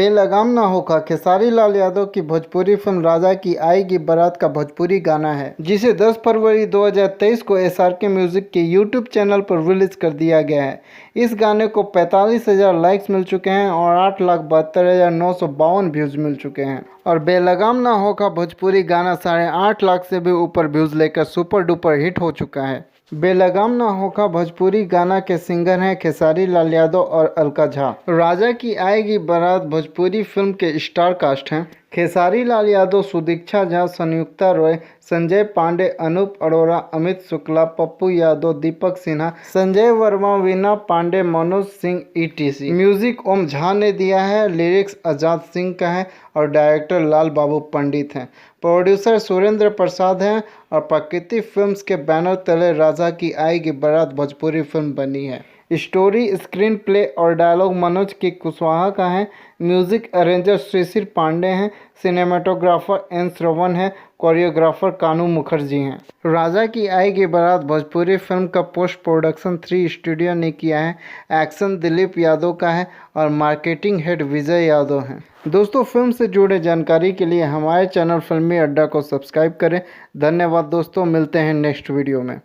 बेलगाम ना होगा खेसारी लाल यादव की भोजपुरी फिल्म राजा की आएगी बारात का भोजपुरी गाना है, जिसे 10 फरवरी 2023 को एसआरके म्यूजिक के यूट्यूब चैनल पर रिलीज कर दिया गया है। इस गाने को 45,000 लाइक्स मिल चुके हैं और 8,72,952 व्यूज मिल चुके हैं। और बेलगाम ना होगा भोजपुरी गाना 8.5 लाख से भी ऊपर व्यूज लेकर सुपर डुपर हिट हो चुका है। बेलगाम ना होगा भोजपुरी गाना के सिंगर हैं खेसारी लाल यादव और अलका झा। राजा की आएगी बारात भोजपुरी फिल्म के स्टार कास्ट हैं खेसारी लाल यादव, सुदीक्षा झा, संयुक्ता रॉय, संजय पांडे, अनूप अरोड़ा, अमित शुक्ला, पप्पू यादव, दीपक सिन्हा, संजय वर्मा, वीना पांडे, मनोज सिंह ईटीसी। म्यूजिक ओम झा ने दिया है, लिरिक्स आजाद सिंह का है और डायरेक्टर लाल बाबू पंडित हैं। प्रोड्यूसर सुरेंद्र प्रसाद हैं और प्रकृति फिल्म्स के बैनर तले राजा की आएगी बारात भोजपुरी फिल्म बनी है। स्टोरी, स्क्रीन प्ले और डायलॉग मनोज के कुशवाहा का है। म्यूजिक अरेंजर शिशिर पांडे हैं। सिनेमाटोग्राफर एन श्रवण है। कोरियोग्राफर कानू मुखर्जी हैं। राजा की आएगी बारात भोजपुरी फिल्म का पोस्ट प्रोडक्शन 3 स्टूडियो ने किया है। एक्शन दिलीप यादव का है और मार्केटिंग हेड विजय यादव हैं। दोस्तों, फिल्म से जुड़े जानकारी के लिए हमारे चैनल फिल्मी अड्डा को सब्सक्राइब करें। धन्यवाद दोस्तों, मिलते हैं नेक्स्ट वीडियो में।